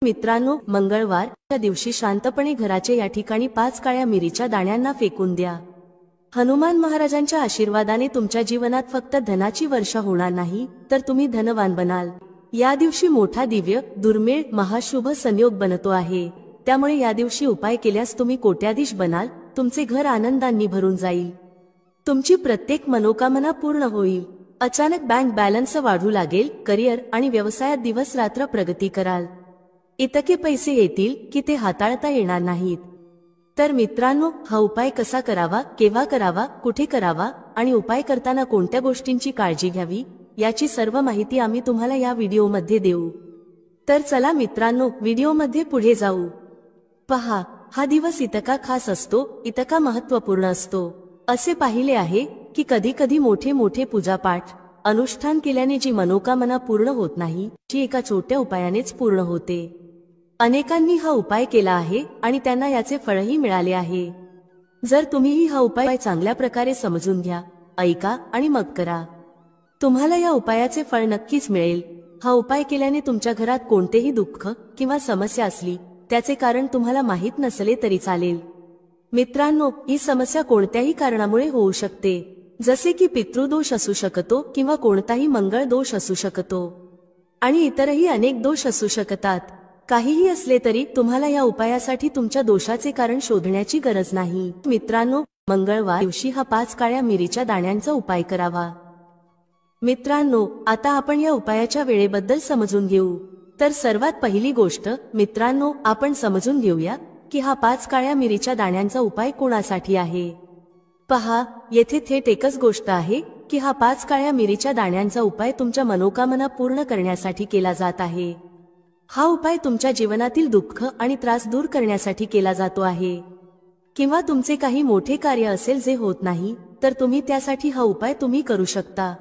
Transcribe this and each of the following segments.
मित्रांनो, मंगळवारच्या दिवशी शांतपणे घराच्या या ठिकाणी 5 काळ्या मिरीच्या दाण्यांना फेकून द्या। हनुमान महाराजांच्या आशीर्वादाने तुमच्या जीवनात फक्त धनाची वर्षा होणार नाही, तर तुम्ही धनवान बनाल। या दिवशी मोठा दिव्य, दुर्मिळ, महाशुभ संयोग बनतो आहे। त्यामुळे या दिवशी उपाय केल्यास तुम्ही कोट्याधीश बनाल, तुमचे घर आनंदांनी भरून जाईल, तुमची प्रत्येक मनोकामना पूर्ण होईल। अचानक बँक बॅलन्स वाढू लागेल, करिअर आणि व्यवसायात दिवस रात्र प्रगती कराल। इतके पैसे येतील की ते हाताळता येणार नाहीत। तर मित्रांनो, हा उपाय कसा करावा, केव्हा करावा, कुठे करावा आणि उपाय करताना कोणत्या गोष्टींची काळजी घ्यावी, याची सर्व माहिती आम्ही तुम्हाला या व्हिडिओमध्ये देऊ। तर चला मित्रांनो, व्हिडिओमध्ये पुढे जाऊ। पहा, हा दिवस इतका खास असतो, इतका महत्त्वपूर्ण असतो। असे पाहिले आहे की कधी कधी मोठे मोठे पूजापाठ अनुष्ठान केल्याने जी मनोकामना पूर्ण होत नाही, ती एका छोट्या उपायानेच पूर्ण होते। अनेकांनी हा उपाय केला आहे आणि त्यांना याचे फळही मिळाले आहे। जर तुम्हीही हा उपाय चांगल्या प्रकारे समजून घ्या, ऐका आणि मग करा, तुम्हाला या उपायाचे फळ नक्कीच मिळेल। हा उपाय केल्याने तुमच्या घरात कोणतेही दुःख किंवा समस्या असली, त्याचे कारण तुम्हाला माहीत नसले तरी चालेल। मित्रांनो, ही समस्या कोणत्याही कारणामुळे होऊ शकते, जसे की पितृदोष असू शकतो किंवा कोणताही मंगळ दोष असू शकतो आणि इतरही अनेक दोष असू शकतात। काहीही असले तरी तुम्हाला या उपायासाठी तुमच्या दोषाचे कारण शोधण्याची गरज नाही। मित्रांनो, मंगळवार दिवशी हा 5 काळ्या मिरीच्या दाण्यांचा उपाय करावा। मित्रांनो, आता आपण या उपायाच्या वेळेबद्दल समजून घेऊ। तर सर्वात पहिली गोष्ट मित्रांनो, आपण समजून घेऊया की हा 5 काळ्या मिरीच्या दाण्यांचा उपाय कोणासाठी आहे। पहा, येथे थेट एकच गोष्ट आहे की हा 5 काळ्या मिरीच्या दाण्यांचा उपाय तुमच्या मनोकामना पूर्ण करण्यासाठी केला जात आहे। हा उपाय तुमच्या जीवनातील दुःख आणि त्रास दूर करण्यासाठी केला जातो आहे, किंवा तुमचे काही मोठे कार्य असेल जे होत नाही, तर तुम्ही त्यासाठी हा उपाय तुम्ही करू शकता।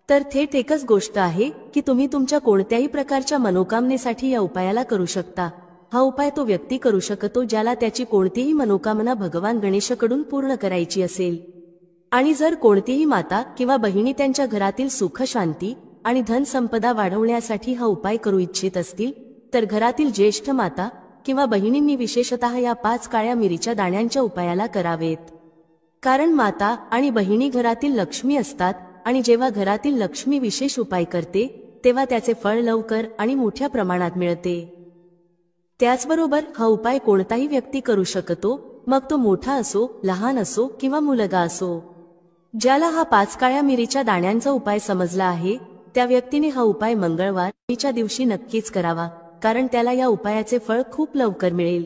तर थेट एकच गोष्ट आहे की तुम्ही तुमच्या कोणत्याही प्रकारच्या मनोकामनेसाठी या उपायाला करू शकता। हा उपाय तो व्यक्ती करू शकतो ज्याला त्याची कोणतीही मनोकामना भगवान गणेशाकडून पूर्ण करायची असेल। आणि जर कोणतीही माता किंवा बहिणी त्यांच्या घरातील सुख, शांती आणि धन संपदा वाढवण्यासाठी हा उपाय करू इच्छित असतील, तर घरातील ज्येष्ठ माता किंवा बहिणींनी विशेषतः या 5 काळ्या मिरीच्या दाण्यांच्या उपायाला करावेत। कारण माता आणि बहिणी घरातील लक्ष्मी असतात आणि जेव्हा घरातील लक्ष्मी विशेष उपाय करते, तेव्हा त्याचे फळ लवकर आणि मोठ्या प्रमाणात मिळते। त्याचबरोबर हा उपाय कोणताही व्यक्ती करू शकतो, मग तो मोठा असो, लहान असो किंवा मुलगा असो। ज्याला हा 5 काळ्या मिरीच्या दाण्यांचा उपाय समजला आहे, त्या व्यक्तीने हा उपाय मंगळवारच्या दिवशी नक्कीच करावा, कारण त्याला या उपायाचे फळ खूप लवकर मिळेल।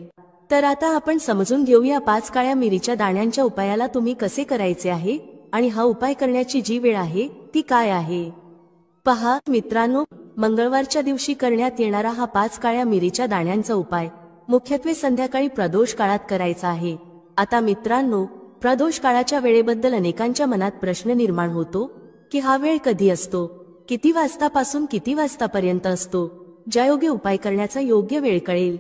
तर आता आपण समजून घेऊया 5 काळ्या मिरीच्या दाण्यांच्या उपायाला तुम्ही कसे करायचे आहे आणि हा उपाय करण्याची जी वेळ आहे ती काय आहे। पहा मित्रांनो, मंगळवारच्या दिवशी करण्यात येणारा हा 5 काळ्या मिरीच्या दाण्यांचा उपाय मुख्यत्वे संध्याकाळी प्रदोष काळात करायचा आहे। आता मित्रांनो, प्रदोष काळाच्या वेळेबद्दल अनेकांच्या मनात प्रश्न निर्माण होतो की हा वेळ कधी असतो, किती वाजतापासून किती वाजतापर्यंत असतो, ज्यायोगे उपाय करण्याचा योग्य वेळ कळेल।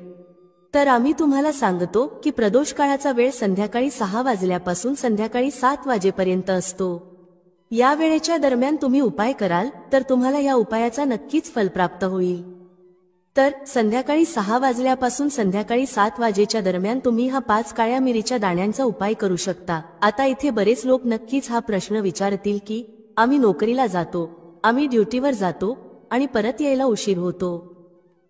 तर आम्ही तुम्हाला सांगतो की प्रदोष काळाचा वेळ संध्याकाळी 6 वाजल्यापासून संध्याकाळी 7 वाजेपर्यंत असतो। या वेळेच्या दरम्यान तुम्ही उपाय कराल तर तुम्हाला या उपायाचा नक्कीच फल प्राप्त होईल। तर संध्याकाळी 6 वाजल्यापासून संध्याकाळी 7 वाजेच्या दरम्यान तुम्ही हा 5 काळ्या मिरीच्या दाण्यांचा उपाय करू शकता। आता इथे बरेच लोक नक्कीच हा प्रश्न विचारतील की आम्ही नोकरीला जातो, आम्ही ड्युटीवर जातो आणि परत यायला उशीर होतो,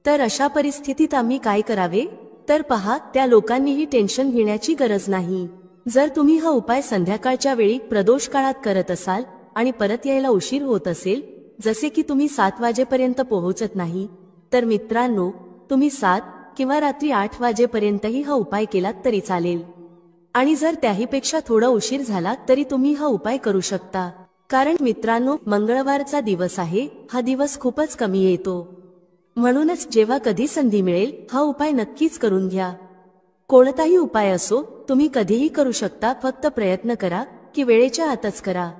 तर अशा परिस्थितीत आम्ही काय करावे। तर पहा, त्या लोकांनीही टेन्शन घेण्याची गरज नाही। जर तुम्ही हा उपाय संध्याकाळच्या वेळी प्रदोष काळात करत असाल आणि परत यायला उशीर होत असेल, जसे की तुम्ही 7 वाजेपर्यंत पोहोचत नाही, तर मित्रांनो, तुम्ही 7 किंवा रात्री 8 वाजेपर्यंतही हा उपाय केलात तरी चालेल। आणि जर त्याहीपेक्षा थोडा उशीर झाला तरी तुम्ही हा उपाय करू शकता। कारण मित्रांनो, मंगळवारचा दिवस आहे, हा दिवस खूपच कमी येतो। म्हणूनच जेव्हा कधी संधी मिळेल हा उपाय नक्कीच करून घ्या। कोणताही उपाय असो, तुम्ही कधीही करू शकता, फक्त प्रयत्न करा की वेळेच्या आतच करा।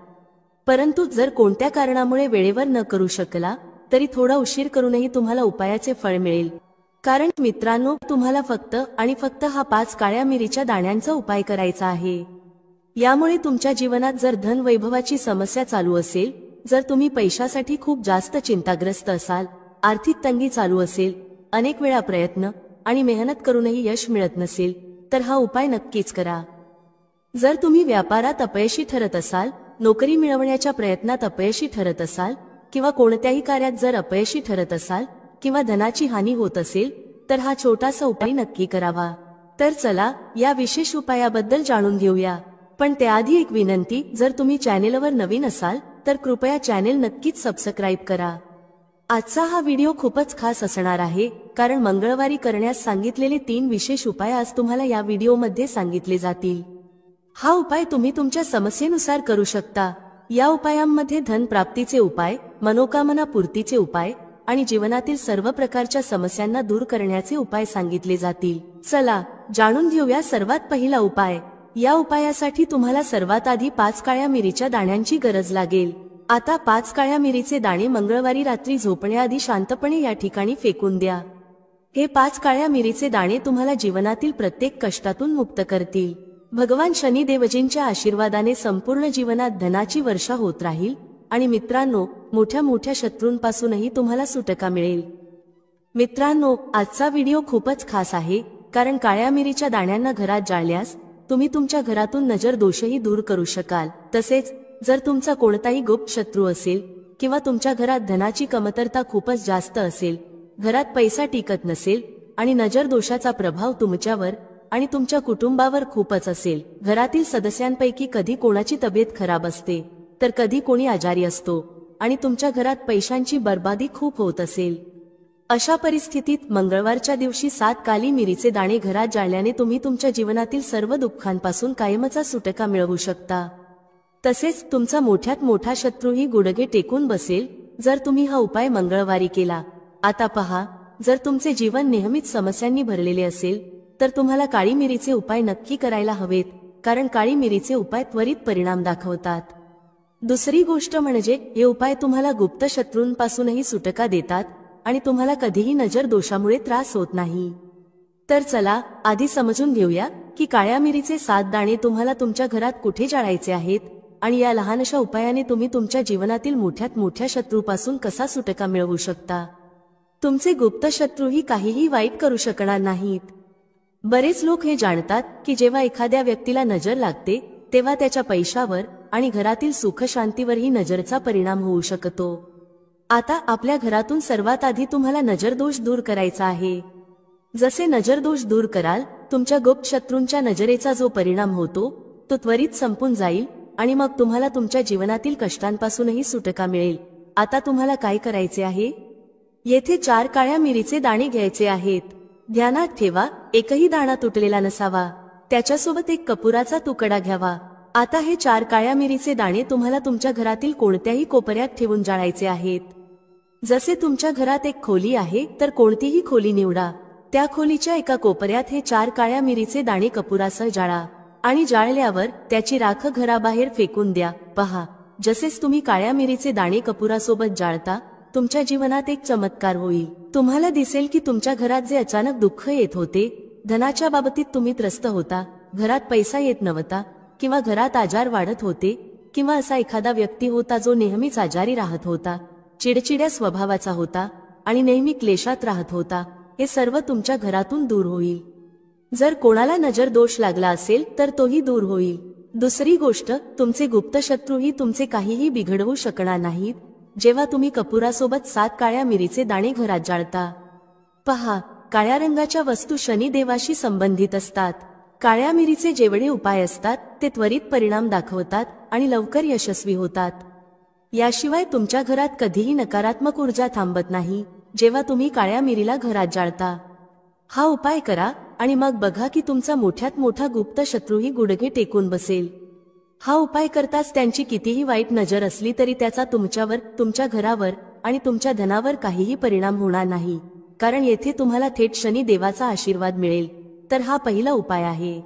परंतु जर कोणत्या कारणामुळे वेळेवर न करू शकला तरी थोडा उशीर करूनही तुम्हाला उपायाचे फळ मिळेल। कारण मित्रांनो, तुम्हाला फक्त आणि फक्त हा 5 काळ्या मिरीच्या दाण्यांचा उपाय करायचा आहे। यामुळे तुमच्या जीवनात जर धन वैभवाची समस्या चालू असेल, जर तुम्ही पैशासाठी खूप जास्त चिंताग्रस्त असाल, आर्थिक तंगी चालू असेल अनेक वेळा प्रयत्न आणि मेहनत करूनही यश मिळत नसेल तर हा उपाय नक्कीच करा। जर तुम्ही व्यापारात अपयशी ठरत असाल, नोकरी मिळवण्याच्या प्रयत्नात अपयशी ठरत असाल किंवा कोणत्याही कार्यात जर अपयशी ठरत असाल किंवा धनाची हानी होत असेल तर हा छोटासा उपाय नक्की करावा। तर चला या विशेष उपायाबद्दल जाणून घेऊया। पण त्याआधी एक विनंती, जर तुम्ही चॅनेलवर नवीन असाल तर कृपया चॅनेल नक्कीच सबस्क्राईब करा। आजचा हा व्हिडिओ खूपच खास असणार आहे, कारण मंगळवारी करण्यास सांगितलेले 3 विशेष उपाय आज तुम्हाला या व्हिडिओमध्ये सांगितले जातील। हा उपाय तुम्ही तुमच्या समस्येनुसार करू शकता। या उपायांमध्ये धन प्राप्तीचे उपाय, मनोकामना पूर्तीचे उपाय आणि जीवनातील सर्व प्रकारच्या समस्यांना दूर करण्याचे उपाय सांगितले जातील। चला जाणून घेऊया सर्वात पहिला उपाय। या उपायासाठी तुम्हाला सर्वात आधी 5 काळ्या मिरीच्या दाण्यांची गरज लागेल। आता 5 काळ्या मिरीचे दाणे मंगळवारी रात्री झोपण्याआधी शांतपणे या ठिकाणी फेकून द्या। हे 5 काळ्या मिरीचे दाणे तुम्हाला जीवनातील प्रत्येक कष्टातून मुक्त करतील। भगवान शनी देवजींच्या आशीर्वादाने संपूर्ण जीवनात धनाची वर्षा होत राहील आणि मित्रांनो, मोठ्या मोठ्या शत्रूंपासूनही तुम्हाला सुटका मिळेल। मित्रांनो, आजचा व्हिडिओ खूपच खास आहे, कारण काळ्या मिरीच्या दाण्यांना घरात जाळल्यास तुम्ही तुमच्या घरातून नजर दोषही दूर करू शकाल। तसेच जर तुमचा कोणताही गुप्त शत्रू असेल किंवा तुमच्या घरात धनाची कमतरता खूपच जास्त असेल, घरात पैसा टिकत नसेल आणि नजर दोषाचा प्रभाव तुमच्यावर आणि तुमच्या कुटुंबावर खूपच असेल, घरातील सदस्यांपैकी कधी कोणाची तब्येत खराब असते तर कधी कोणी आजारी असतो आणि तुमच्या घरात पैशांची बर्बादी खूप होत असेल, अशा परिस्थितीत मंगळवारच्या दिवशी 7 काली मिरीचे दाणे घरात जाळल्याने तुम्ही तुमच्या जीवनातील सर्व दुःखांपासून कायमचा सुटका मिळवू शकता। तसेच तुमचा मोठ्यात मोठा शत्रूही गुडघे टेकून बसेल जर तुम्ही हा उपाय मंगळवारी केला। आता पहा, जर तुमचे जीवन नेहमीच समस्यांनी भरलेले असेल तर तुम्हाला काळी मिरीचे उपाय नक्की करायला हवेत, कारण काळी मिरीचे उपाय त्वरित परिणाम दाखवतात। दुसरी गोष्ट म्हणजे हे उपाय तुम्हाला गुप्त शत्रूंपासूनही सुटका देतात आणि तुम्हाला कधीही नजर दोषामुळे त्रास होत नाही। तर चला आधी समजून घेऊया की काळ्या मिरीचे 7 दाणे तुम्हाला तुमच्या घरात कुठे जाळायचे आहेत आणि या लहानशा उपायाने तुम्ही तुमच्या जीवनातील मोठ्यात मोठ्या शत्रूपासून कसा सुटका मिळवू शकता। तुमचे गुप्त शत्रूही काहीही वाईट करू शकणार नाहीत। बरेच लोक हे जाणतात की जेव्हा एखाद्या व्यक्तीला नजर लागते तेव्हा त्याच्या पैशावर आणि घरातील सुख शांतीवरही नजरचा परिणाम होऊ शकतो। आता आपल्या घरातून सर्वात आधी तुम्हाला नजरदोष दूर करायचा आहे। जसे नजरदोष दूर कराल, तुमच्या गुप्त शत्रूंच्या नजरेचा जो परिणाम होतो तो त्वरित संपून जाईल आणि मग तुम्हाला तुमच्या जीवनातील कष्टांपासूनही सुटका मिळेल। आता तुम्हाला काय करायचे आहे? येथे 4 काळ्या मिरीचे दाणे घ्यायचे आहेत। ध्यानात ठेवा, एकही दाणा तुटलेला नसावा। त्याच्यासोबत एक कपुराचा तुकडा घ्यावा। आता हे 4 काळ्या मिरीचे दाणे तुम्हाला तुमच्या घरातील कोणत्याही कोपऱ्यात ठेवून जाळायचे आहेत। जसे तुमच्या घरात एक खोली आहे तर कोणतीही खोली निवडा, त्या खोलीच्या एका कोपऱ्यात हे 4 काळ्या मिरीचे दाणे कपुरासह जाळा आणि जाळल्यावर त्याची राख घराबाहेर फेकून द्या। पहा, जसेच तुम्ही काळ्या मिरीचे दाणे कपुरासोबत जाळता, तुमच्या जीवनात एक चमत्कार होईल। तुम्हाला दिसेल की तुमच्या घरात जे अचानक दुःख येत होते, धनाच्या बाबतीत तुम्ही त्रस्त होता, घरात पैसा येत नव्हता किंवा घरात आजार वाढत होते किंवा असा एखादा व्यक्ती होता जो नेहमीच आजारी राहत होता, चिडचिड्या स्वभावाचा होता आणि नेहमी क्लेशात राहत होता, हे सर्व तुमच्या घरातून दूर होईल। जर कोणाला नजर दोष लागला असेल तर तोही दूर होईल। दुसरी गोष्ट, तुमचे गुप्त शत्रूही तुमचे काहीही बिघडवू शकणार नाहीत जेव्हा तुम्ही कपुरासोबत 7 काळ्या मिरीचे दाणे घरात जाळता। पहा, काळ्या रंगाच्या वस्तू शनी देवाशी संबंधित असतात। काळ्या मिरीचे जेवढे उपाय असतात ते त्वरित परिणाम दाखवतात आणि लवकर यशस्वी होतात। याशिवाय तुमच्या घरात कधीही नकारात्मक ऊर्जा थांबत नाही जेव्हा तुम्ही काळ्या मिरीला घरात जाळता। हा उपाय करा आणि मग बघा की तुमचा मोठ्यात मोठा गुप्त शत्रूही गुडघे टेकून बसेल। हा उपाय करताच त्यांची कितीही वाईट नजर असली तरी त्याचा तुमच्यावर, तुमच्या घरावर आणि तुमच्या धनावर काहीही परिणाम होणार नाही, कारण येथे तुम्हाला थेट शनी देवाचा आशीर्वाद मिळेल। तर हा पहिला उपाय आहे।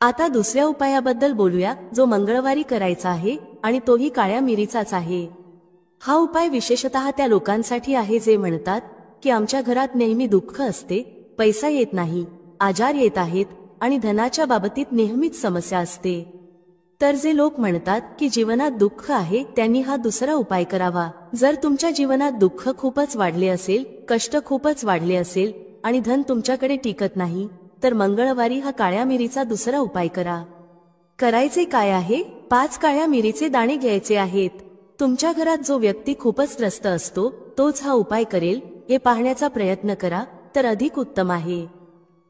आता दुसऱ्या उपायाबद्दल बोलूया, जो मंगळवारी करायचा आहे आणि तोही काळ्या मिरीचाच आहे। हा उपाय विशेषतः त्या लोकांसाठी आहे जे म्हणतात की आमच्या घरात नेहमी दुःख असते, पैसा येत नाही, आजार येत आहेत आणि धनाच्या बाबतीत नेहमीच समस्या असते। तर जे लोक म्हणतात की जीवनात दुःख आहे त्यांनी हा दुसरा उपाय करावा। जर तुमच्या जीवनात दुःख खूपच वाढले असेल, कष्ट खूपच वाढले असेल आणि धन तुमच्याकडे टिकत नाही, तर मंगळवारी हा काळ्या मिरीचा दुसरा उपाय करा। करायचे काय आहे? 5 काळ्या मिरीचे दाणे घ्यायचे आहेत। तुमच्या घरात जो व्यक्ती खूपच त्रस्त असतो तोच हा उपाय करेल हे पाहण्याचा प्रयत्न करा, तर अधिक उत्तम आहे।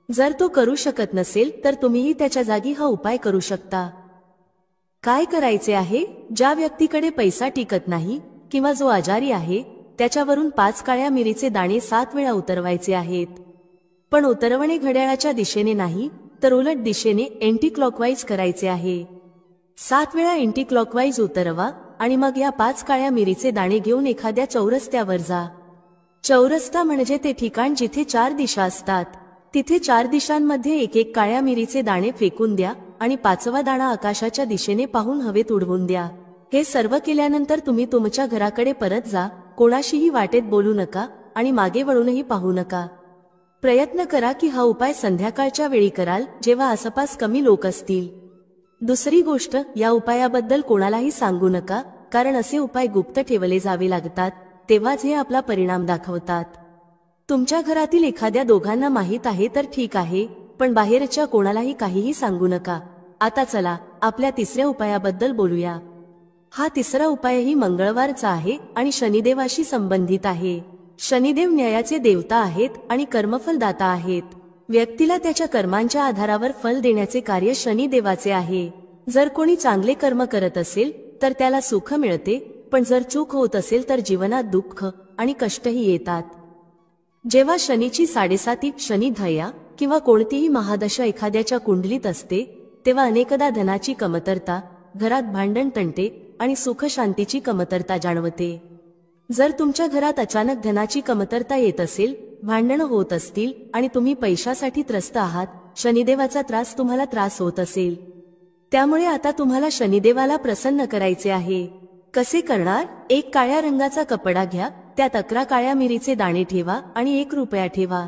जर तो करू शकत नसेल तर तुम्हीही त्याच्या जागी हा उपाय करू शकता। काय करायचे आहे? ज्या व्यक्तीकडे पैसा टिकत नाही किंवा जो आजारी आहे त्याच्यावरून 5 काळ्या मिरीचे दाणे 7 वेळा उतरवायचे आहेत। पण उतरवणे घड्याळाच्या दिशेने नाही, तर उलट दिशेने एंटी क्लॉकवाईज करायचे आहे। 7 वेळा एंटी क्लॉकवाईज उतरवा आणि मग या 5 काळ्या मिरीचे दाणे घेऊन एखाद्या चौरस्त्यावर जा। चौरस्ता म्हणजे ते ठिकाण जिथे 4 दिशा असतात। तिथे 4 दिशांमध्ये एक एक काळ्या मिरीचे दाणे फेकून द्या आणि 5वा दाणा आकाशाच्या दिशेने पाहून हवेत उडवून द्या। हे सर्व केल्यानंतर तुम्ही तुमच्या घराकडे परत जा, कोणाशीही वाटेत बोलू नका आणि मागे वळूनही पाहू नका। प्रयत्न करा की हा उपाय संध्याकाळच्या वेळी कराल, जेव्हा आसपास कमी लोक असतील। दुसरी गोष्ट, या उपायाबद्दल कोणालाही सांगू नका, कारण असे उपाय गुप्त ठेवले जावे लागतात, तेव्हाच हे आपला परिणाम दाखवतात। तुमच्या घरातील एखाद्या दोघांना माहीत आहे तर ठीक आहे, पण बाहेरच्या कोणालाही काहीही सांगू नका। आता चला आपल्या तिसऱ्या उपायाबद्दल बोलूया। हा तिसरा उपायही मंगळवारचा आहे आणि शनिदेवाशी संबंधित आहे। शनिदेव न्यायाचे देवता आहेत आणि कर्मफलदाता आहेत। व्यक्तीला त्याच्या कर्मांच्या आधारावर फल देण्याचे कार्य शनिदेवाचे आहे। जर कोणी चांगले कर्म करत असेल तर त्याला सुख मिळते, पण जर चूक होत असेल तर जीवनात दुःख आणि कष्टही येतात। जेव्हा शनीची 7.5 शनी धया किंवा कोणतीही महादशा एखाद्याच्या कुंडलीत असते, तेव्हा अनेकदा धनाची कमतरता, घरात भांडण तंटे आणि सुख शांतीची कमतरता जाणवते। जर तुमच्या घरात अचानक धनाची कमतरता येत असेल, भांडणं होत असतील आणि तुम्ही पैशासाठी त्रस्त आहात, शनिदेवाचा त्रास तुम्हाला त्रास होत असेल, त्यामुळे आता तुम्हाला शनिदेवाला प्रसन्न करायचे आहे। कसे करणार? एक काळ्या रंगाचा कपडा घ्या, त्यात 11 काळ्या मिरीचे दाणे ठेवा आणि 1 रुपया ठेवा।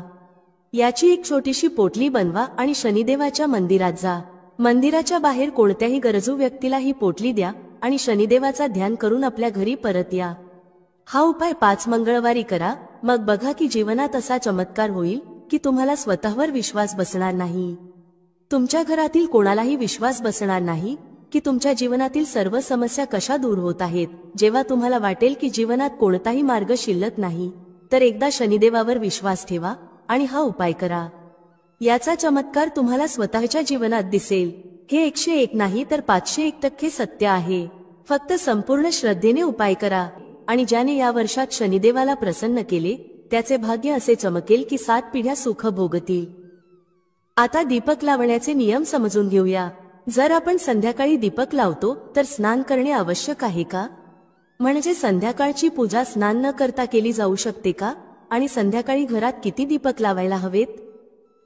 याची एक छोटीशी पोटली बनवा आणि शनिदेवाच्या मंदिरात जा। मंदिराच्या बाहेर कोणत्याही गरजू व्यक्तीला ही पोटली द्या आणि शनिदेवाचा ध्यान करून आपल्या घरी परत या। हा उपाय 5 मंगळवारी करा, मग बघा की जीवनात असा चमत्कार होईल की तुम्हाला स्वतःवर विश्वास बसणार नाही, तुमच्या घरातील कोणालाही विश्वास बसणार नाही की तुमच्या जीवनातील सर्व समस्या कशा दूर होत आहेत। जेव्हा तुम्हाला वाटेल की जीवनात कोणताही मार्ग शिल्लक नाही, तर एकदा शनिदेवावर विश्वास ठेवा आणि हा उपाय करा। याचा चमत्कार तुम्हाला स्वतःच्या जीवनात दिसेल। हे 101 नाही तर 501% सत्य आहे। फक्त संपूर्ण श्रद्धेने उपाय करा आणि ज्याने या वर्षात शनिदेवाला प्रसन्न केले त्याचे भाग्य असे चमकेल की 7 पिढ्या सुख भोगतील। आता दीपक लावण्याचे नियम समजून घेऊया। जर आपण संध्याकाळी दीपक लावतो तर स्नान करणे आवश्यक आहे का? म्हणजे संध्याकाळची पूजा स्नान न करता केली जाऊ शकते का? आणि संध्याकाळी घरात किती दीपक लावायला हवेत?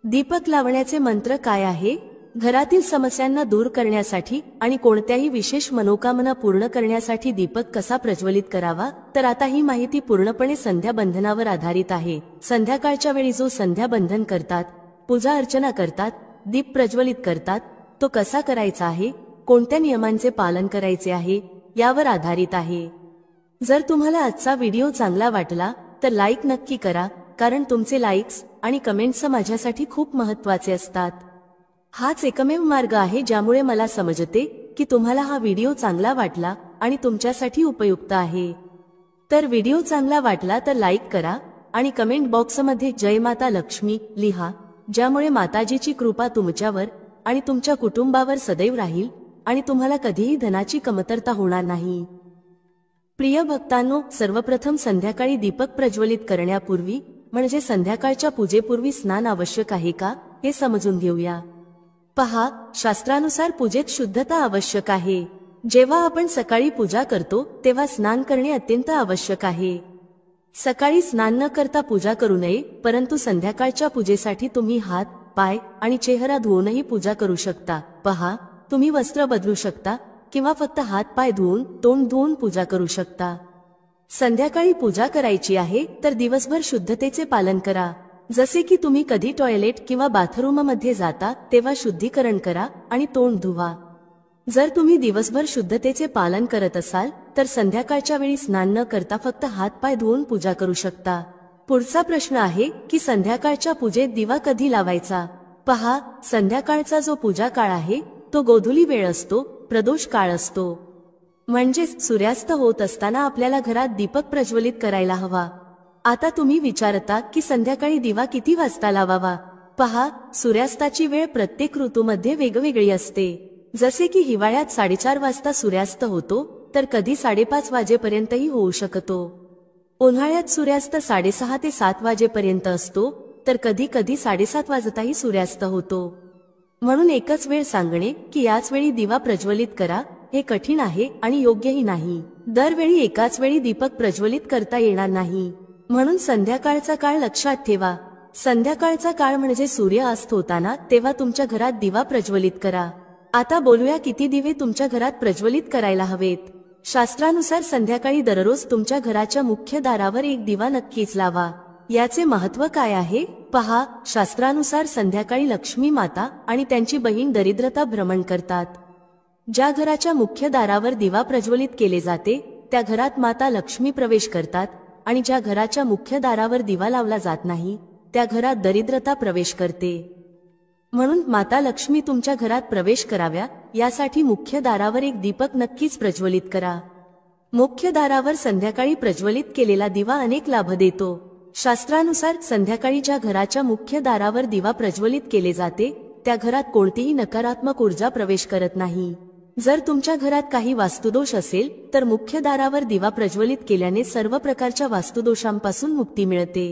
दीपक लावण्याचे मंत्र काय आहे? घरातील समस्यांना दूर करण्यासाठी आणि कोणत्याही विशेष मनोकामना पूर्ण करण्यासाठी दीपक कसा प्रज्वलित करावा, तर आता ही माहिती पूर्णपणे संध्याबंधनावर आधारित आहे। संध्याकाळच्या वेळी जो संध्याबंधन करतात, पूजा अर्चना करतात, दीप प्रज्वलित करतात, तो कसा करायचा आहे, कोणत्या नियमांचे पालन करायचे आहे, यावर आधारित आहे। जर तुम्हाला आजचा व्हिडिओ चांगला वाटला तर लाईक नक्की करा, कारण तुमचे लाईक्स आणि कमेंट्स माझ्यासाठी खूप महत्त्वाचे असतात। हाच एकमेव मार्ग आहे ज्यामुळे मला समजते की तुम्हाला हा व्हिडिओ चांगला वाटला आणि तुमच्यासाठी उपयुक्त आहे। तर व्हिडिओ चांगला वाटला तर लाईक करा आणि कमेंट बॉक्समध्ये जय माता लक्ष्मी लिहा, ज्यामुळे माताजीची कृपा तुमच्यावर आणि तुमच्या कुटुंबावर सदैव राहील आणि तुम्हाला कधीही धनाची कमतरता होणार नाही। प्रिय भक्तांनो, सर्वप्रथम संध्याकाळी दीपक प्रज्वलित करण्यापूर्वी म्हणजे संध्याकाळच्या पूजेपूर्वी स्नान आवश्यक आहे का हे समजून घेऊया। पहा, शास्त्रानुसार पूजेत शुद्धता आवश्यक आहे। जेव्हा आपण सकाळी पूजा करतो तेव्हा स्नान करणे अत्यंत आवश्यक आहे। सकाळी स्नान न करता पूजा करू नये, परंतु संध्याकाळच्या पूजेसाठी तुम्ही हात, पाय आणि चेहरा धुवूनही पूजा करू शकता। पहा, तुम्ही वस्त्र बदलू शकता किंवा फक्त हात पाय धुवून, तोंड धुवून पूजा करू शकता। संध्याकाळी पूजा करायची आहे तर दिवसभर शुद्धतेचे पालन करा। जसे की तुम्ही कधी टॉयलेट किंवा बाथरूम मध्ये जाता तेव्हा शुद्धीकरण करा आणि तोंड धुवा। जर तुम्ही दिवसभर शुद्धतेचे पालन करत असाल तर संध्याकाळच्या वेळी स्नान न करता फक्त हात-पाय धुवून पूजा करू शकता। पुढचा प्रश्न आहे की संध्याकाळच्या पूजेत दिवा कधी लावायचा? पहा, संध्याकाळचा जो पूजा काळ आहे तो गोधूली वेळ असतो, प्रदोष काळ असतो। म्हणजेच सूर्यास्त होत असताना आपल्याला घरात दीपक प्रज्वलित करायला हवा। आता तुम्ही विचारता की संध्याकाळी दिवा किती वाजता लावावा? पहा, सूर्यास्ताची वेळ प्रत्येक ऋतूमध्ये वेगवेगळी असते। जसे की हिवाळ्यात 4:30 वाजता सूर्यास्त होतो, तर कधी 5:30 वाजेपर्यंतही होऊ शकतो। उन्हाळ्यात सूर्यास्त 6:30 ते 7 वाजेपर्यंत असतो, तर कधी कधी 7:30 वाजताही सूर्यास्त होतो। म्हणून एकच वेळ सांगणे की याच वेळी दिवा प्रज्वलित करा हे कठीण आहे आणि योग्यही नाही। दरवेळी एकाच वेळी दीपक प्रज्वलित करता येणार नाही, म्हणून संध्याकाळचा काळ लक्षात ठेवा। संध्याकाळचा काळ म्हणजे सूर्य अस्त होताना, तेव्हा तुमच्या घरात दिवा प्रज्वलित करा। आता बोलूया किती दिवे तुमच्या घरात प्रज्वलित करायला हवेत। शास्त्रानुसार संध्याकाळी दररोज तुमच्या घराच्या मुख्य दारावर एक दिवा नक्कीच लावा। याचे महत्त्व काय आहे? पहा, शास्त्रानुसार संध्याकाळी लक्ष्मी माता आणि त्यांची बहीण दरिद्रता भ्रमण करतात। ज्या घराच्या मुख्य दारावर दिवा प्रज्वलित केले जाते त्या घरात माता लक्ष्मी प्रवेश करतात, आणि ज्या घराच्या मुख्य दारावर दिवा लावला जात नाही त्या घरात दरिद्रता प्रवेश करते। म्हणून माता लक्ष्मी तुमच्या घरात प्रवेश कराव्या यासाठी मुख्य दारावर एक दीपक नक्कीच प्रज्वलित करा। मुख्य दारावर संध्याकाळी प्रज्वलित केलेला दिवा अनेक लाभ देतो। शास्त्रानुसार संध्याकाळी ज्या घराच्या मुख्य दारावर दिवा प्रज्वलित केले जाते त्या घरात कोणतीही नकारात्मक ऊर्जा प्रवेश करत नाही। जर तुमच्या घरात काही वास्तुदोष असेल तर मुख्य दारावर दिवा प्रज्वलित केल्याने सर्व प्रकारच्या वास्तुदोषांपासून मुक्ती मिळते।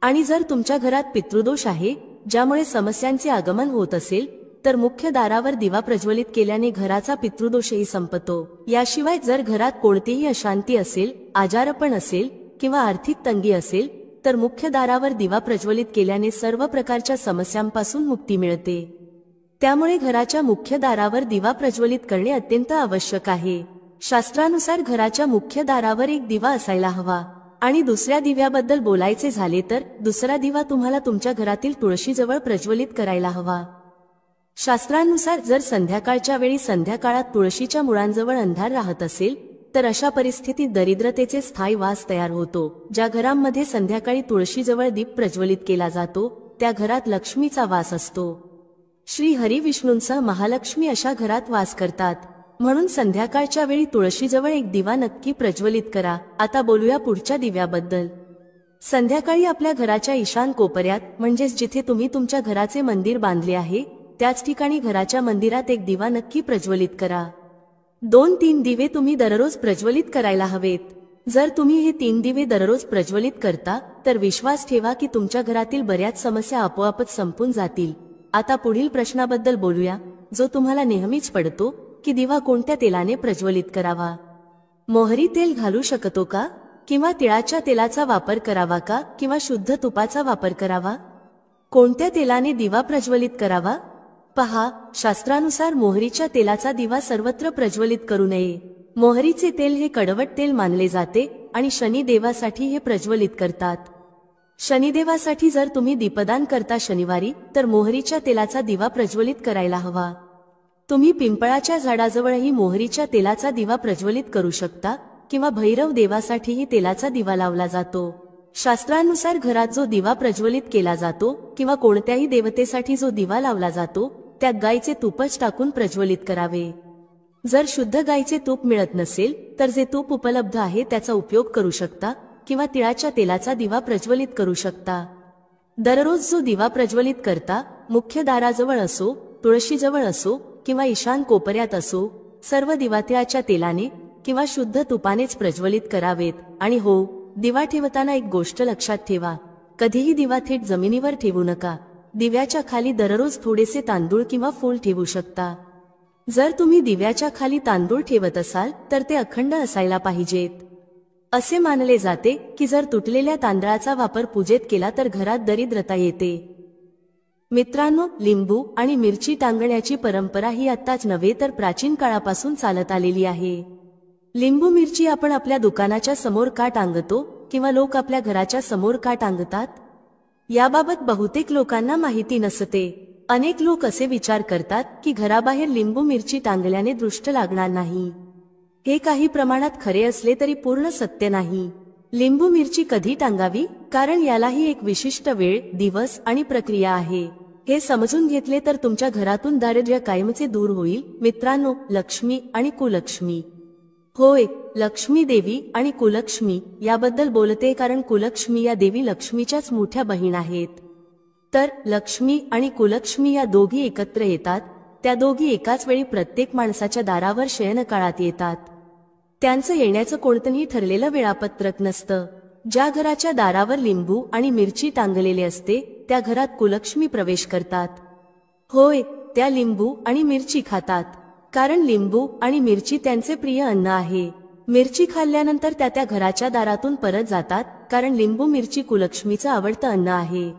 आणि जर तुमच्या घरात पितृदोष आहे, ज्यामुळे समस्यांचे आगमन होत असेल, तर मुख्य दारावर दिवा प्रज्वलित केल्याने घराचा पितृदोषही संपतो। याशिवाय जर घरात कोणतीही अशांती असेल, आजारपण असेल किंवा आर्थिक तंगी असेल, तर मुख्य दारावर दिवा प्रज्वलित केल्याने सर्व प्रकारच्या समस्यांपासून मुक्ती मिळते। त्यामुळे घराच्या मुख्य दारावर दिवा प्रज्वलित करणे अत्यंत आवश्यक आहे। शास्त्रानुसार घराच्या मुख्य दारावर एक दिवा असायला हवा। आणि दुसऱ्या दिव्याबद्दल बोलायचे झाले तर दुसरा दिवा तुम्हाला तुमच्या घरातील तुळशीजवळ प्रज्वलित करायला हवा। शास्त्रानुसार जर संध्याकाळच्या वेळी संध्याकाळात तुळशीच्या मुळांजवळ अंधार राहत असेल तर अशा परिस्थितीत दरिद्रतेचे स्थायी वास तयार होतो। ज्या घरांमध्ये संध्याकाळी तुळशीजवळ दीप प्रज्वलित केला जातो त्या घरात लक्ष्मीचा वास असतो। श्री हरी विष्णूंसह महालक्ष्मी अशा घरात वास करतात। म्हणून संध्याकाळच्या वेळी तुळशीजवळ एक दिवा नक्की प्रज्वलित करा। आता बोलूया पुढच्या दिव्याबद्दल। संध्याकाळी आपल्या घराच्या ईशान कोपऱ्यात, म्हणजेच जिथे तुम्ही तुमच्या घराचे मंदिर बांधले आहे त्याच ठिकाणी घराच्या मंदिरात एक दिवा नक्की प्रज्वलित करा। 2-3 दिवे तुम्ही दररोज प्रज्वलित करायला हवेत। जर तुम्ही हे 3 दिवे दररोज प्रज्वलित करता तर विश्वास ठेवा की तुमच्या घरातील बऱ्याच समस्या आपोआपच संपून जातील। आता पुढील प्रश्नाबद्दल बोलूया, जो तुम्हाला नेहमीच पडतो की दिवा कोणत्या तेलाने प्रज्वलित करावा? मोहरी तेल घालू शकतो का? किंवा तिळाच्या तेलाचा वापर करावा का? किंवा शुद्ध तुपाचा वापर करावा? कोणत्या तेलाने दिवा प्रज्वलित करावा? पहा, शास्त्रानुसार मोहरीच्या तेलाचा दिवा सर्वत्र प्रज्वलित करू नये। मोहरीचे तेल हे कडवट तेल मानले जाते आणि शनिदेवासाठी हे प्रज्वलित करतात। शनिदेवासाठी जर तुम्ही दीपदान करता शनिवारी तर मोहरीच्या तेलाचा दिवा प्रज्वलित करायला हवा। तुम्ही पिंपळाच्या झाडाजवळही मोहरीच्या तेलाचा दिवा प्रज्वलित करू शकता किंवा भैरव देवासाठीही तेलाचा दिवा लावला जातो। शास्त्रानुसार घरात जो दिवा प्रज्वलित केला जातो किंवा कोणत्याही देवतेसाठी जो दिवा लावला जातो त्यात गायीचे तूपच टाकून प्रज्वलित करावे। जर शुद्ध गायीचे तूप मिळत नसेल तर जे तूप उपलब्ध आहे त्याचा उपयोग करू शकता किंवा तिळाच्या तेलाचा दिवा प्रज्वलित करू शकता। दररोज जो दिवा प्रज्वलित करता, मुख्य दाराजवळ असो, तुळशीजवळ असो किंवा ईशान कोपऱ्यात असो, सर्व दिवा तिळाच्या तेलाने किंवा शुद्ध तुपानेच प्रज्वलित करावेत। आणि हो, दिवा ठेवताना एक गोष्ट लक्षात ठेवा, कधीही दिवा थेट जमिनीवर ठेवू नका। दिव्याच्या खाली दररोज थोडेसे तांदूळ किंवा फूल ठेवू शकता। जर तुम्ही दिव्याच्या खाली तांदूळ ठेवत असाल तर ते अखंड असायला पाहिजेत। असे मानले जाते की जर तुटलेल्या तांदळाचा वापर पूजेत केला तर घरात दरिद्रता येते। मित्रांनो, लिंबू आणि मिरची टांगण्याची परंपरा ही आत्ताच नव्हे तर प्राचीन काळापासून चालत आलेली आहे। लिंबू मिरची आपण आपल्या दुकानाच्या समोर का टांगतो किंवा लोक आपल्या घराच्या समोर का टांगतात? याबाबत बहुतेक लोकांना माहिती नसते। अनेक लोक असे विचार करतात की घराबाहेर लिंबू मिरची टांगल्याने दृष्ट लागणार नाही. हे काही प्रमाणात खरे असले तरी पूर्ण सत्य नाही. लिंबू मिरची कधी टांगावी, कारण यालाही एक विशिष्ट वेळ, दिवस आणि प्रक्रिया आहे. हे समजून घेतले तर तुमच्या घरातून दारिद्र्य कायमचे दूर होईल. मित्रांनो, लक्ष्मी आणि कुलक्ष्मी. होय, लक्ष्मी देवी आणि कुलक्ष्मी याबद्दल बोलते कारण कुलक्ष्मी या देवी लक्ष्मीच्याच मोठ्या बहीण आहेत. तर लक्ष्मी आणि कुलक्ष्मी या दोघी एकत्र येतात. त्या दोघी एकाच वेळी प्रत्येक माणसाच्या दारावर शयनकाळात येतात. त्यांचं येण्याचं कोणतंही ठरलेलं वेळापत्रक नसतं. ज्या घराच्या दारावर लिंबू आणि मिरची टांगलेले असते त्या घरात कुलक्ष्मी प्रवेश करतात. होय, त्या लिंबू आणि मिरची खातात, कारण लिंबू आणि मिरची त्यांचे प्रिय अन्न आहे. मिरची खाल्ल्यानंतर त्या घराच्या दारातून परत जातात, कारण लिंबू मिरची कुलक्ष्मीचं आवडतं अन्न आहे.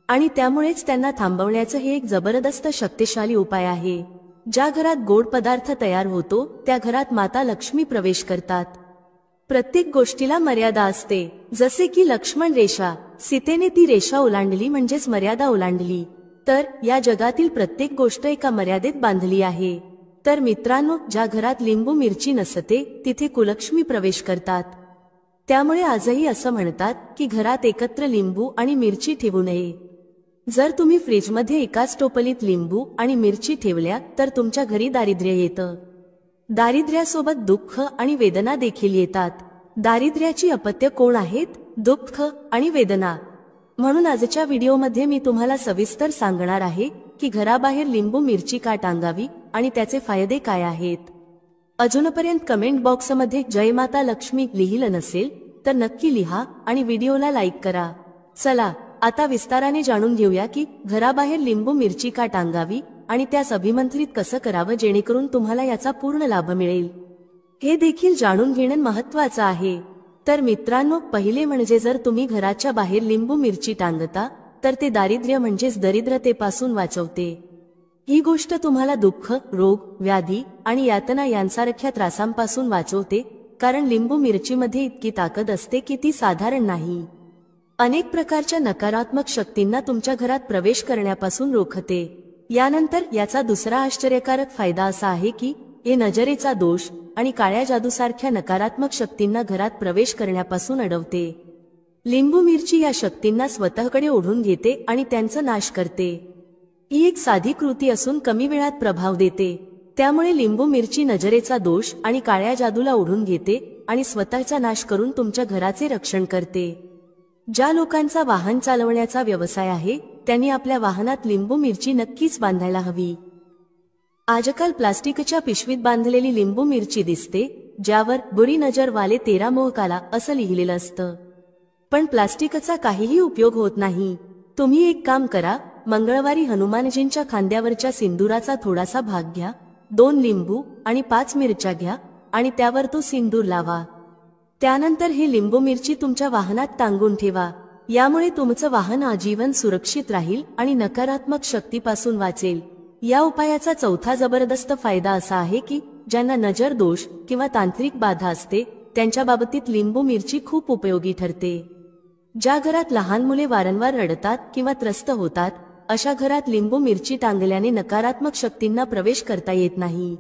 आणि त्यामुळेच त्यांना थांबवण्याचं हे एक जबरदस्त शक्तिशाली उपाय आहे. ज्या घरात गोड पदार्थ तयार होतो त्या घरात माता लक्ष्मी प्रवेश करतात. प्रत्येक गोष्टीला मर्यादा असते. जसे की लक्ष्मण रेषा, सीतेने ती रेषा ओलांडली म्हणजेच मर्यादा ओलांडली. तर या जगातील प्रत्येक गोष्ट एका मर्यादेत बांधली आहे. तर मित्रांनो, ज्या घरात लिंबू मिरची नसते तिथे कुलक्ष्मी प्रवेश करतात. त्यामुळे आजही असं म्हणतात की घरात एकत्र लिंबू आणि मिरची ठेवू नये. जर तुम्ही फ्रीजमध्ये एकाच टोपलीत लिंबू आणि मिरची ठेवल्या तर तुमच्या घरी दारिद्र्य येतं. दारिद्र्यासोबत दुःख आणि वेदना देखील येतात. दारिद्र्याची अपत्य कोण आहेत? दुःख आणि वेदना. म्हणून आजच्या व्हिडिओमध्ये मी तुम्हाला सविस्तर सांगणार आहे की घराबाहेर लिंबू मिरची का टांगावी आणि त्याचे फायदे काय आहेत. अजूनपर्यंत कमेंट बॉक्समध्ये जय माता लक्ष्मी लिहिलं नसेल तर नक्की लिहा आणि व्हिडिओला लाईक करा. चला आता विस्ताराने जाणून घेऊया की घराबाहेर लिंबू मिरची का टांगावी आणि त्यास अभिमंत्रित कसं करावं जेणेकरून तुम्हाला याचा पूर्ण लाभ मिळेल. हे देखील जाणून घेणं महत्त्वाचं आहे. तर मित्रांनो, पहिले म्हणजे जर तुम्ही घराच्या बाहेर लिंबू मिरची टांगता तर ते दारिद्र्य म्हणजेच दरिद्रतेपासून वाचवते. ही गोष्ट तुम्हाला दुःख, रोग, व्याधी आणि यातना यांसारख्या त्रासांपासून वाचवते, कारण लिंबू मिरचीमध्ये इतकी ताकद असते की ती साधारण नाही. अनेक प्रकारच्या नकारात्मक शक्तींना तुमच्या घरात प्रवेश करण्यापासून रोखते. यानंतर याचा दुसरा आश्चर्यकारक फायदा असा आहे की हे नजरेचा दोष आणि काळ्या जादूसारख्या नकारात्मक शक्तींना घरात प्रवेश करण्यापासून अडवते. लिंबू मिरची या शक्तींना स्वतःकडे ओढून घेते आणि त्यांचा नाश करते. ही एक साधी कृती असून कमी वेळात प्रभाव देते. त्यामुळे लिंबू मिरची नजरेचा दोष आणि काळ्या जादूला ओढून घेते आणि स्वतःचा नाश करून तुमच्या घराचे रक्षण करते. ज्या लोकांचा वाहन चालवण्याचा व्यवसाय आहे त्यांनी आपल्या वाहनात लिंबू मिरची नक्कीच बांधायला हवी. आजकाल प्लास्टिकच्या पिशवीत बांधलेली लिंबू मिरची दिसते, ज्यावर बुरी नजर वाले तेरा मोहकाला असं लिहिलेलं असतं. पण प्लास्टिकचा काहीही उपयोग होत नाही. तुम्ही एक काम करा, मंगळवारी हनुमानजींच्या खांद्यावरच्या सिंदुराचा थोडासा भाग घ्या, 2 लिंबू आणि 5 मिरच्या घ्या आणि त्यावर तो सिंदूर लावा. त्यानंतर हे लिंबू मिरची तुमच्या वाहनात टांगून ठेवा. यामुळे तुमचं वाहन आजीवन सुरक्षित राहील आणि नकारात्मक शक्तीपासून वाचेल. या उपायाचा चौथा जबरदस्त फायदा असा आहे की ज्यांना नजर दोष किंवा तांत्रिक बाधा असते त्यांच्या बाबतीत लिंबू मिरची खूप उपयोगी ठरते. ज्या घरात लहान मुले वारंवार रडतात किंवा त्रस्त होतात अशा घरात लिंबू मिरची टांगल्याने नकारात्मक शक्तींना प्रवेश करता येत नाही.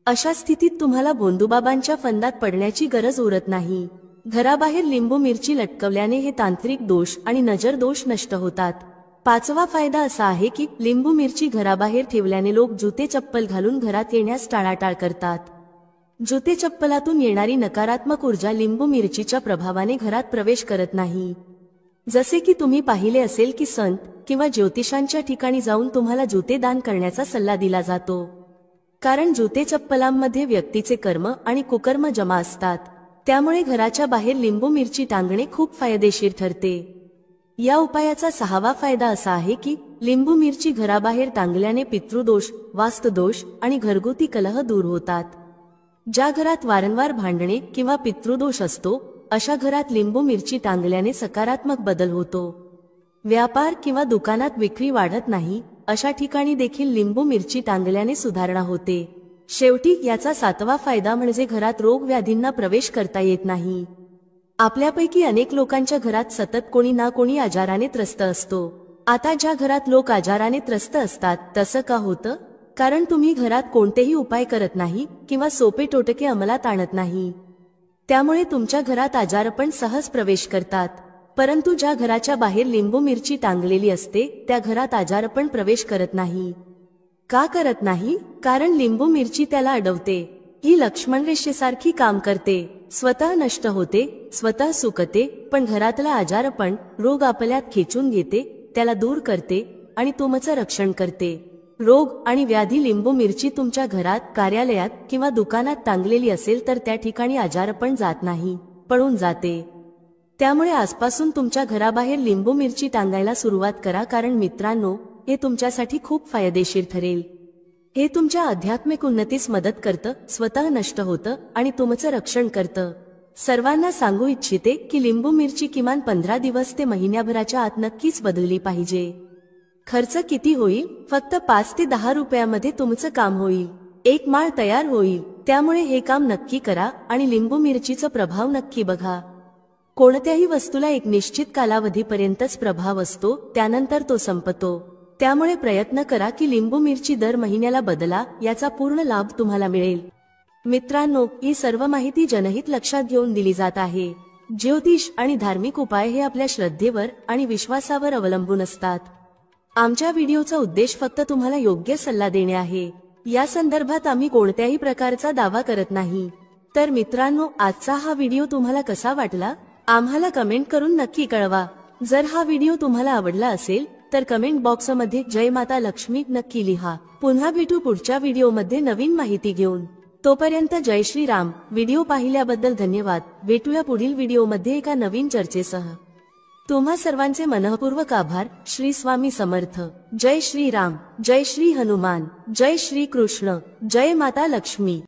अशा स्थितीत तुम्हाला भोंदूबाबांच्या फंदात पडण्याची गरज उरत नाही. घराबाहेर लिंबू मिरची लटकवल्याने हे तांत्रिक दोष आणि नजर दोष नष्ट होतात. पाचवा फायदा असा आहे की लिंबू मिरची घराबाहेर ठेवल्याने लोक जुते चप्पल घालून घरात येण्यास टाळाटाळ करतात. जुते चप्पलातून येणारी नकारात्मक ऊर्जा लिंबू मिरचीच्या प्रभावाने घरात प्रवेश करत नाही. जसे की तुम्ही पाहिले असेल की संत किंवा ज्योतिषांच्या ठिकाणी जाऊन तुम्हाला जुते दान करण्याचा सल्ला दिला जातो, कारण जुते चप्पलांमध्ये व्यक्तीचे कर्म आणि कुकर्म जमा असतात. त्यामुळे घराच्या बाहेर लिंबू मिरची टांगणे खूप फायदेशीर ठरते. या उपायाचा सहावा फायदा असा आहे की लिंबू मिरची घराबाहेर टांगल्याने पितृदोष, वास्तुदोष आणि घरगुती कलह दूर होतात. ज्या घरात वारंवार भांडणे किंवा पितृदोष असतो अशा घरात लिंबू मिरची टांगल्याने सकारात्मक बदल होतो. व्यापार किंवा दुकानात विक्री वाढत नाही अशा ठिकाणी देखील लिंबू मिरची टांगल्याने सुधारणा होते. शेवटी याचा सातवा फायदा म्हणजे घरात रोग व्याधींना प्रवेश करता येत नाही. आपल्यापैकी अनेक लोकांच्या घरात सतत कोणी ना कोणी आजाराने त्रस्त असतो. आता ज्या घरात लोक आजाराने त्रस्त असतात तसं का होतं? कारण तुम्ही घरात कोणतेही उपाय करत नाही किंवा सोपे टोटके अंमलात आणत नाही. त्यामुळे तुमच्या घरात आजारपण सहज प्रवेश करतात. परंतु ज्या घराच्या बाहेर लिंबू मिरची टांगलेली असते त्या घरात आजारपण प्रवेश करत नाही. का करत नाही? कारण लिंबू मिरची त्याला अडवते. ही लक्ष्मण रेषेसारखी काम करते. स्वतः नष्ट होते, स्वतः सुकते, पण घरातला आजारपण, रोग आपल्यात खेचून घेते, त्याला दूर करते आणि तुमचं रक्षण करते. रोग आणि व्याधी लिंबू मिरची तुमच्या घरात, कार्यालयात किंवा दुकानात टांगलेली असेल तर त्या ठिकाणी आजारपण जात नाही, पळून जाते. त्यामुळे आजपासून तुमच्या घराबाहेर लिंबू मिरची टांगायला सुरुवात करा. कारण मित्रांनो, हे तुमच्यासाठी खूप फायदेशीर ठरेल. हे तुमच्या आध्यात्मिक उन्नतीस मदत करतं, स्वतः नष्ट होतं आणि तुमचं रक्षण करतं. सर्वांना सांगू इच्छिते की लिंबू मिरची किमान 15 दिवस ते महिन्याभराच्या आत नक्कीच बदलली पाहिजे. खर्च किती होईल? फक्त 5 ते 10 रुपयामध्ये तुमचं काम होईल. एक माळ तयार होईल. त्यामुळे हे काम नक्की करा आणि लिंबू मिरचीचा प्रभाव नक्की बघा. कोणत्याही वस्तूला एक निश्चित कालावधीपर्यंतच प्रभाव असतो, त्यानंतर तो संपतो. त्यामुळे प्रयत्न करा की लिंबू मिरची दर महिन्याला बदला, याचा पूर्ण लाभ तुम्हाला मिळेल. मित्रांनो, ही सर्व माहिती जनहित लक्षात घेऊन दिली जात आहे. ज्योतिष आणि धार्मिक उपाय हे आपल्या श्रद्धेवर आणि विश्वासावर अवलंबून असतात. आमच्या व्हिडिओचा उद्देश फक्त तुम्हाला योग्य सल्ला देणे आहे. या संदर्भात आम्ही कोणत्याही प्रकारचा दावा करत नाही. तर मित्रांनो, आजचा हा व्हिडिओ तुम्हाला कसा वाटला? आम्हाला कमेंट करून नक्की कळवा. जर हा व्हिडिओ तुम्हाला आवडला असेल तर कमेंट बॉक्समध्ये जय माता लक्ष्मी नक्की लिहा. पुन्हा भेटू पुढच्या व्हिडिओमध्ये नवीन माहिती घेऊन. तोपर्यंत जय श्रीराम. व्हिडिओ पाहिल्याबद्दल धन्यवाद. भेटूया पुढील व्हिडिओमध्ये एका नवीन चर्चेसह. तुम्हा सर्वांचे मनःपूर्वक आभार. श्री स्वामी समर्थ. जय श्रीराम. जय श्री हनुमान. जय श्री कृष्ण. जय माता लक्ष्मी.